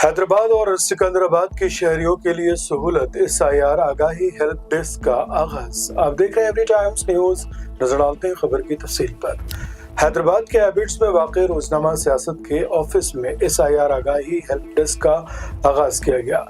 हैदराबाद और सिकंदराबाद के शहरियों के लिए सहूलत SIR आगाही हेल्प डेस्क का आगाज। आप देख रहे हैं एवरी टाइम्स न्यूज। नजर डालते हैं खबर की तफसील पर। हैदराबाद के एबिट्स में वाक़ई रोजनामा सियासत के ऑफिस में SIR आगाही हेल्प डेस्क का आगाज किया गया।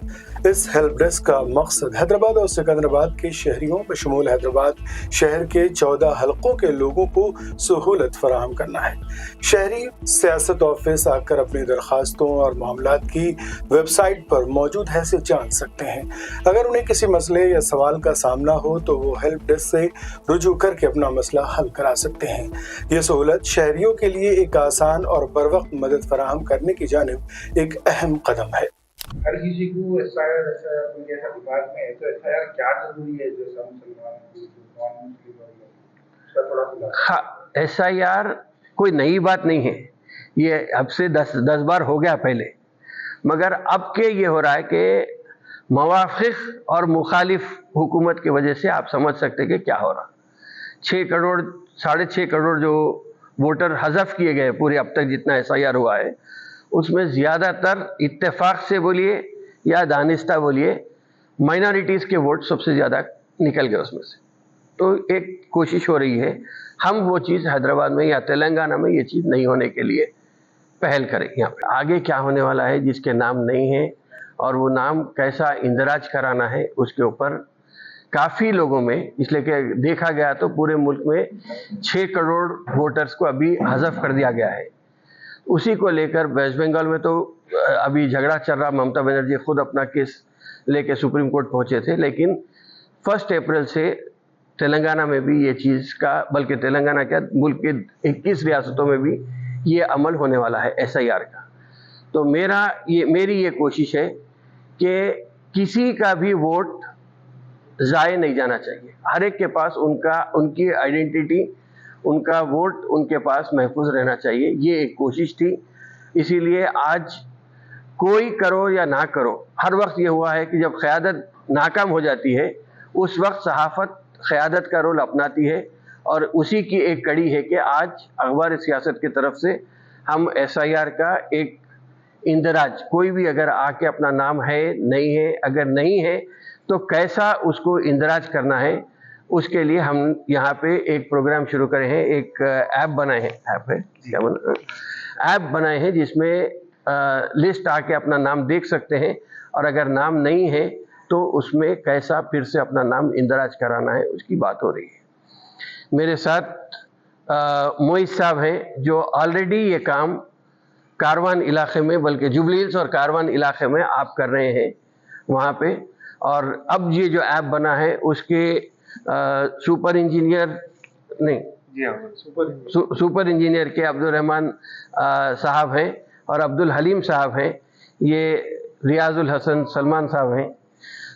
इस हेल्प डेस्क का मकसद हैदराबाद और सिकंदराबाद के शहरियों बशमूल हैदराबाद शहर के 14 हलकों के लोगों को सहूलत फराहम करना है। शहरी सियासत ऑफिस आकर अपनी दरखास्तों और मामलात की वेबसाइट पर मौजूद हैसियत जान सकते हैं। अगर उन्हें किसी मसले या सवाल का सामना हो तो वो हेल्प डेस्क से रुजू करके अपना मसला हल करा सकते हैं। ये सहूलत शहरियों के लिए एक आसान और बरवक्त मदद फराहम करने की जानिब एक अहम कदम है। हर किसी को SIR ऐसा दिमाग में है तो SIR क्या जरूरी है जो मुसलमान थोड़ा हाँ, SIR कोई नई बात नहीं है। ये अब से 10 बार हो गया पहले, मगर अब के ये हो रहा है कि मवाक़िफ़ और मुखालिफ हुकूमत की वजह से आप समझ सकते हैं कि क्या हो रहा। 6 करोड़ 6.5 करोड़ जो वोटर हज़फ किए गए पूरे अब तक जितना SIR हुआ है, उसमें ज़्यादातर इत्तेफाक से बोलिए या दानिस्ता बोलिए माइनॉरिटीज़ के वोट सबसे ज़्यादा निकल गए उसमें से। तो एक कोशिश हो रही है हम वो चीज़ हैदराबाद में या तेलंगाना में ये चीज़ नहीं होने के लिए पहल करें। यहाँ पे आगे क्या होने वाला है जिसके नाम नहीं है और वो नाम कैसा इंदराज कराना है उसके ऊपर काफ़ी लोगों में, इसलिए कि देखा गया तो पूरे मुल्क में 6 करोड़ वोटर्स को अभी हज़फ कर दिया गया है। उसी को लेकर वेस्ट बंगाल में तो अभी झगड़ा चल रहा। ममता बनर्जी खुद अपना केस लेके सुप्रीम कोर्ट पहुंचे थे, लेकिन 1 अप्रैल से तेलंगाना में भी ये चीज़ का, बल्कि तेलंगाना क्या मुल्क के 21 रियासतों में भी ये अमल होने वाला है SIR का। तो मेरी ये कोशिश है कि किसी का भी वोट ज़ाये नहीं जाना चाहिए। हर एक के पास उनकी आइडेंटिटी, उनका वोट उनके पास महफूज रहना चाहिए। ये एक कोशिश थी। इसीलिए आज कोई करो या ना करो, हर वक्त ये हुआ है कि जब क़यादत नाकाम हो जाती है उस वक्त सहाफ़त क़यादत का रोल अपनाती है, और उसी की एक कड़ी है कि आज अखबार सियासत की तरफ से हम SIR का एक इंदराज, कोई भी अगर आके अपना नाम है नहीं है, अगर नहीं है तो कैसा उसको इंदराज करना है, उसके लिए हम यहाँ पे एक प्रोग्राम शुरू करे हैं। एक ऐप बनाए हैं, ऐप बनाए हैं जिसमें लिस्ट आके अपना नाम देख सकते हैं, और अगर नाम नहीं है तो उसमें कैसा फिर से अपना नाम इंदराज कराना है उसकी बात हो रही है। मेरे साथ मोइज साहब हैं जो ऑलरेडी ये काम कारवान इलाके में, बल्कि जुबली हिल्स और कारवान इलाके में आप कर रहे हैं वहाँ पे। और अब ये जो ऐप बना है उसके सुपर इंजीनियर के अब्दुल रहमान साहब हैं और अब्दुल हलीम साहब हैं, ये रियाजुल हसन सलमान साहब हैं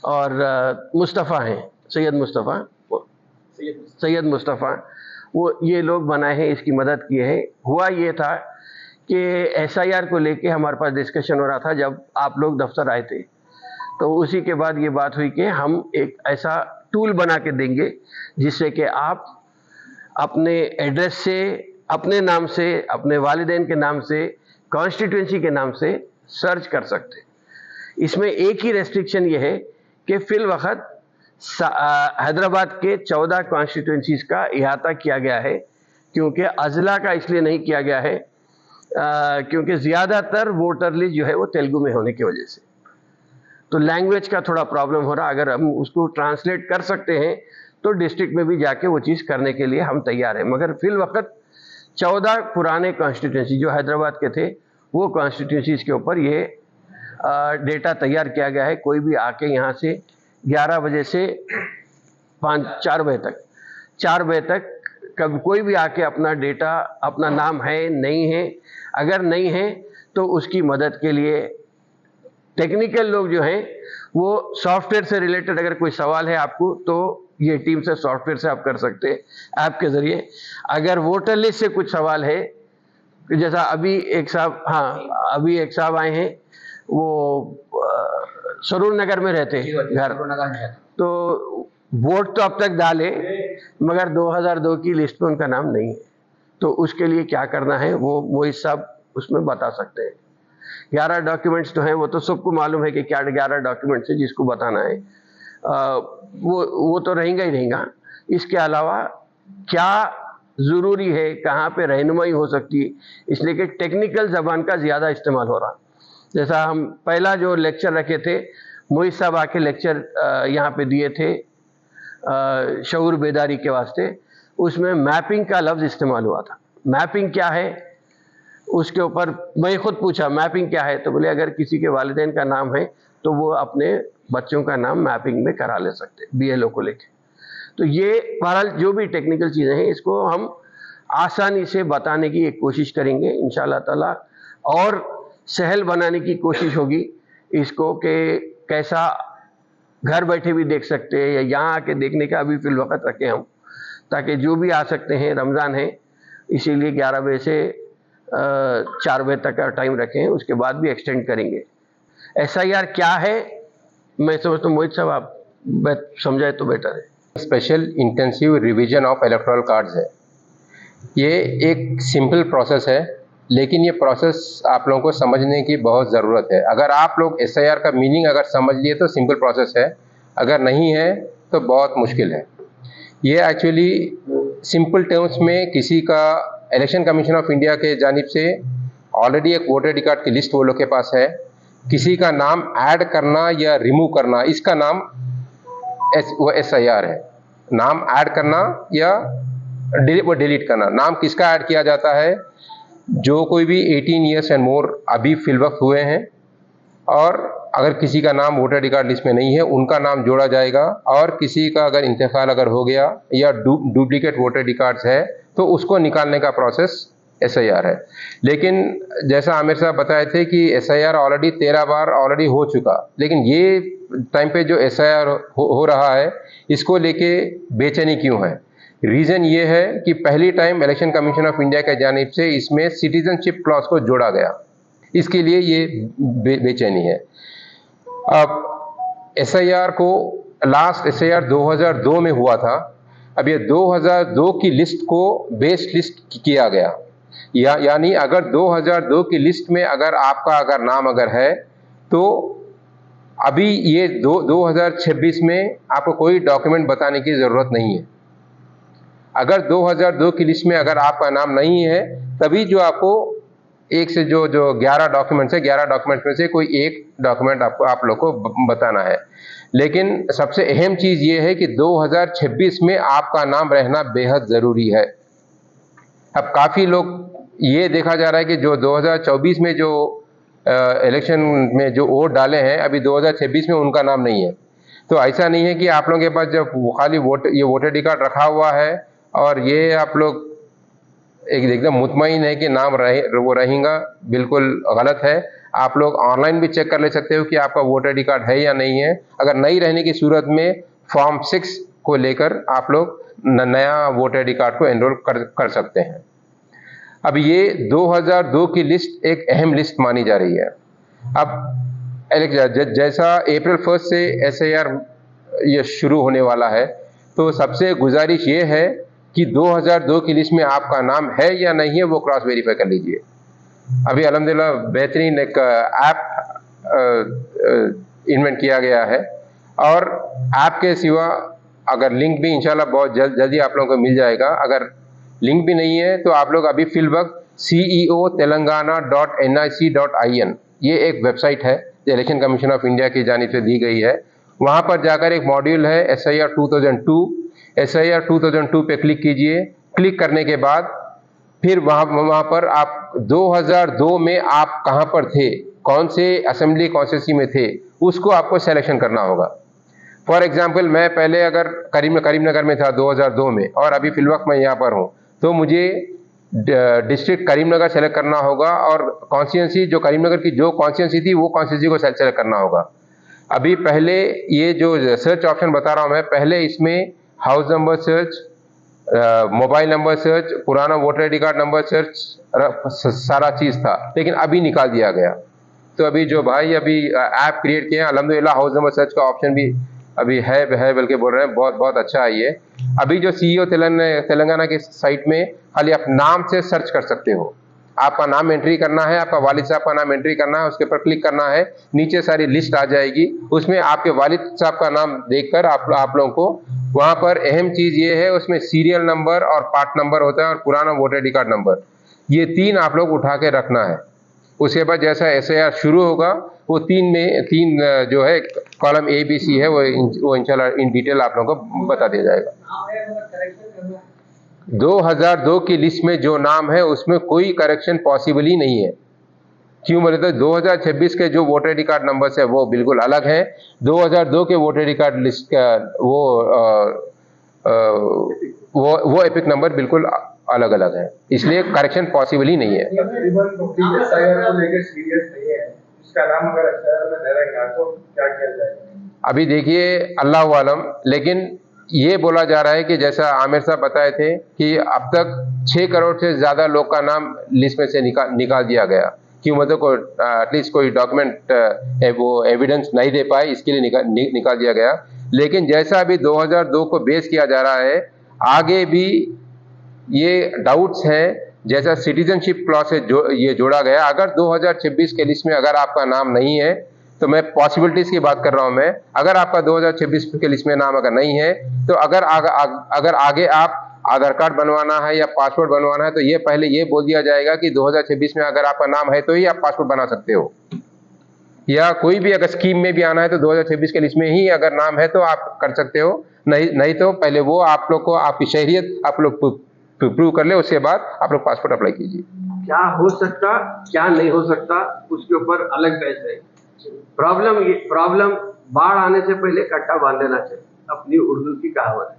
और मुस्तफ़ा हैं, सैयद मुस्तफ़ा, वो ये लोग बनाए हैं, इसकी मदद किए हैं। हुआ ये था कि SIR को लेके हमारे पास डिस्कशन हो रहा था जब आप लोग दफ्तर आए थे, तो उसी के बाद ये बात हुई कि हम एक ऐसा टूल बना के देंगे जिससे कि आप अपने एड्रेस से, अपने नाम से, अपने वालिदैन के नाम से, कॉन्स्टिट्यूंसी के नाम से सर्च कर सकते। इसमें एक ही रेस्ट्रिक्शन ये है कि फिल वक्त हैदराबाद के 14 कॉन्स्टिट्यूंसीज का इहाता किया गया है, क्योंकि अजला का इसलिए नहीं किया गया है क्योंकि ज़्यादातर वोटर लिस्ट जो है वो तेलुगु में होने की वजह से, तो लैंग्वेज का थोड़ा प्रॉब्लम हो रहा। अगर हम उसको ट्रांसलेट कर सकते हैं तो डिस्ट्रिक्ट में भी जाके वो चीज़ करने के लिए हम तैयार हैं। मगर फिल वक्त 14 पुराने कॉन्स्टिट्यूंसी जो हैदराबाद के थे वो कॉन्स्टिट्यूंसीज के ऊपर ये डेटा तैयार किया गया है। कोई भी आके यहाँ से 11 बजे से 4 बजे तक कभी कोई भी आके अपना डेटा, अपना नाम है नहीं है, अगर नहीं है तो उसकी मदद के लिए टेक्निकल लोग जो हैं वो सॉफ्टवेयर से रिलेटेड अगर कोई सवाल है आपको तो ये टीम से सॉफ्टवेयर से आप कर सकते हैं ऐप के ज़रिए। अगर वोटर लिस्ट से कुछ सवाल है, जैसा अभी एक साहब आए हैं, वो सरूर नगर में रहते घर, तो वोट तो अब तक डाले मगर 2002 की लिस्ट में उनका नाम नहीं है, तो उसके लिए क्या करना है वो मोइज साहब उसमें बता सकते हैं। 11 डॉक्यूमेंट्स तो हैं, वो तो सबको मालूम है कि क्या 11 डॉक्यूमेंट्स है जिसको बताना है, वो तो रहेगा ही रहेगा। इसके अलावा क्या ज़रूरी है, कहाँ पे रहनुमाई हो सकती है, इसलिए कि टेक्निकल ज़बान का ज़्यादा इस्तेमाल हो रहा। जैसा हम पहला जो लेक्चर रखे थे, मोहित साहब आके लेक्चर यहाँ पे दिए थे शऊर बेदारी के वास्ते, उसमें मैपिंग का लफ्ज़ इस्तेमाल हुआ था। मैपिंग क्या है, उसके ऊपर मैं खुद पूछा मैपिंग क्या है, तो बोले अगर किसी के वालिदैन का नाम है तो वो अपने बच्चों का नाम मैपिंग में करा ले सकते, BLO को लेके। तो ये बहरहाल जो भी टेक्निकल चीज़ें हैं, इसको हम आसानी से बताने की एक कोशिश करेंगे इंशाअल्लाह ताला, और सहल बनाने की कोशिश होगी इसको कि कैसा घर बैठे भी देख सकते हैं या यहाँ आके देखने का अभी फिल वक्त रखें हम, ताकि जो भी आ सकते हैं, रमज़ान है इसीलिए 11 बजे से 4 बजे तक का टाइम रखें, उसके बाद भी एक्सटेंड करेंगे। SIR क्या है, मैं समझता हूँ मोहित साहब आप समझाए तो बेटर है। Special intensive revision of electoral cards है। ये एक सिंपल प्रोसेस है, लेकिन ये प्रोसेस आप लोगों को समझने की बहुत ज़रूरत है। अगर आप लोग SIR का मीनिंग अगर समझ लिए तो सिंपल प्रोसेस है, अगर नहीं है तो बहुत मुश्किल है। ये एक्चुअली सिंपल टर्म्स में किसी का इलेक्शन कमीशन ऑफ इंडिया के जानिब से ऑलरेडी एक वोटर आई.डी. कार्ड की लिस्ट वो लोग के पास है, किसी का नाम ऐड करना या रिमूव करना, इसका नाम वो SIR है। नाम ऐड करना या वो डिलीट करना। नाम किसका ऐड किया जाता है, जो कोई भी 18 ईयर्स एंड मोर अभी फिलवक्त हुए हैं, और अगर किसी का नाम वोटर आई.डी. कार्ड लिस्ट में नहीं है उनका नाम जोड़ा जाएगा, और किसी का अगर इंतकाल अगर हो गया या डुप्लीकेट वोटर आई.डी. कार्ड्स है तो उसको निकालने का प्रोसेस SIR है। लेकिन जैसा आमिर साहब बताए थे कि SIR ऑलरेडी 13 बार ऑलरेडी हो चुका, लेकिन ये टाइम पे जो SIR हो रहा है इसको लेके बेचैनी क्यों है? रीज़न ये है कि पहली time election commission of India के जानिब से इसमें सिटीजनशिप क्लॉज को जोड़ा गया, इसके लिए ये बेचैनी है। अब SIR को लास्ट SIR 2002 में हुआ था, अब ये 2002 की लिस्ट को बेस्ड लिस्ट किया गया, यानी अगर 2002 की लिस्ट में अगर आपका अगर नाम अगर है तो अभी ये 2026 में आपको कोई डॉक्यूमेंट बताने की ज़रूरत नहीं है। अगर 2002 की लिस्ट में अगर आपका नाम नहीं है तभी जो आपको एक से जो 11 डॉक्यूमेंट्स है, 11 डॉक्यूमेंट्स में से कोई एक डॉक्यूमेंट आपको आप लोग को बताना है। लेकिन सबसे अहम चीज़ ये है कि 2026 में आपका नाम रहना बेहद ज़रूरी है। अब काफ़ी लोग ये देखा जा रहा है कि जो 2024 में जो इलेक्शन में जो वोट डाले हैं अभी 2026 में उनका नाम नहीं है। तो ऐसा नहीं है कि आप लोगों के पास जब खाली ये वोटर आई.डी. कार्ड रखा हुआ है और ये आप लोग एकदम मुतमईन है कि नाम वो रहेगा, बिल्कुल गलत है। आप लोग ऑनलाइन भी चेक कर ले सकते हो कि आपका वोटर आई.डी. कार्ड है या नहीं है। अगर नहीं रहने की सूरत में फॉर्म 6 को लेकर आप लोग नया वोटर आई.डी. कार्ड को एनरोल कर सकते हैं। अब ये 2002 की लिस्ट एक अहम लिस्ट मानी जा रही है। अब जैसा अप्रैल 1 से SIR ये शुरू होने वाला है, तो सबसे गुजारिश ये है कि 2002 की लिस्ट में आपका नाम है या नहीं है वो क्रॉस वेरीफाई कर लीजिए। अभी अल्हम्दुलिल्लाह बेहतरीन एक ऐप इन्वेंट किया गया है, और ऐप के सिवा अगर लिंक भी इंशाल्लाह बहुत जल्दी आप लोगों को मिल जाएगा। अगर लिंक भी नहीं है तो आप लोग अभी फिलवक्त ceotelangana.nic.in ये एक वेबसाइट है जो इलेक्शन कमीशन ऑफ इंडिया की जानिब से दी गई है। वहाँ पर जाकर एक मॉड्यूल है SIR 2002, SIR 2002 पे क्लिक कीजिए। क्लिक करने के बाद फिर वहाँ पर आप 2002 में आप कहाँ पर थे, कौन से असेंबली कॉन्स्टिट्यूंसी में थे, उसको आपको सिलेक्शन करना होगा। फॉर एग्जांपल मैं पहले अगर करीमनगर में था 2002 में और अभी फिलवक्त मैं यहाँ पर हूँ, तो मुझे डिस्ट्रिक्ट करीमनगर सेलेक्ट करना होगा और कॉन्स्टिट्यूंसी जो करीमनगर की जो कॉन्स्टिट्यूंसी थी वो कॉन्स्टिट्यूंसी को सेलेक्ट करना होगा। अभी पहले ये जो सर्च ऑप्शन बता रहा हूँ मैं, पहले इसमें house number search, mobile number search, पुराना voter ID. Card number search सारा चीज़ था, लेकिन अभी निकाल दिया गया। तो अभी जो भाई अभी ऐप क्रिएट किए हैं अल्हम्दुलिल्लाह हाउस नंबर सर्च का ऑप्शन भी अभी है बल्कि बोल रहे हैं बहुत अच्छा है ये। अभी जो CEO तेलंगाना के साइट में खाली आप नाम से सर्च कर सकते हो। आपका नाम एंट्री करना है, आपका वालिद साहब का नाम एंट्री करना है, उसके ऊपर क्लिक करना है, नीचे सारी लिस्ट आ जाएगी, उसमें आपके वालिद साहब का नाम देखकर आप लोगों को वहां पर अहम चीज ये है, उसमें सीरियल नंबर और पार्ट नंबर होता है और पुराना वोटर आईडी कार्ड नंबर, ये 3 आप लोग उठा के रखना है। उसके बाद जैसा SIR शुरू होगा वो 3 जो है कॉलम ABC है वो इंशाल्लाह इन डिटेल आप लोगों को बता दिया जाएगा। 2002 की लिस्ट में जो नाम है उसमें कोई करेक्शन पॉसिबल ही नहीं है। क्यों बोले तो 2026 के जो वोटर आईडी कार्ड नंबर्स है वो बिल्कुल अलग है। 2002 के वोटर आईडी कार्ड लिस्ट का वो एपिक नंबर बिल्कुल अलग अलग है, इसलिए करेक्शन पॉसिबल ही नहीं है। तकरीबन SIR को लेकर सीरियस नहीं है, इसका नाम अगर SIR में रहेगा तो क्या किया जाएगा? अभी देखिए अल्लाह आलम, लेकिन ये बोला जा रहा है कि जैसा आमिर साहब बताए थे कि अब तक 6 करोड़ से ज्यादा लोग का नाम लिस्ट में से निकाल दिया गया। क्यों मतलब एटलीस्ट कोई डॉक्यूमेंट वो एविडेंस नहीं दे पाए, इसके लिए निकाल दिया गया। लेकिन जैसा अभी 2002 को बेस किया जा रहा है, आगे भी ये डाउट्स हैं, जैसा सिटीजनशिप क्लॉज से ये जोड़ा गया। अगर 2026 के लिस्ट में अगर आपका नाम नहीं है, तो मैं पॉसिबिलिटीज की बात कर रहा हूं मैं, अगर आपका 2026 के लिस्ट में नाम अगर नहीं है, तो अगर आगे आप आधार कार्ड बनवाना है या पासपोर्ट बनवाना है, तो ये पहले ये बोल दिया जाएगा कि 2026 में अगर आपका नाम है तो ही आप पासपोर्ट बना सकते हो, या कोई भी अगर स्कीम में भी आना है तो 2026 के लिस्ट में ही अगर नाम है तो आप कर सकते हो, नहीं तो पहले वो आप लोग को आपकी शहरियत आप लोग प्रूव कर ले, उसके बाद आप लोग पासपोर्ट अप्लाई कीजिए। क्या हो सकता क्या नहीं हो सकता उसके ऊपर अलग बहस है। प्रॉब्लम बाढ़ आने से पहले कट्टा बांध लेना चाहिए, अपनी उर्दू की कहावत है।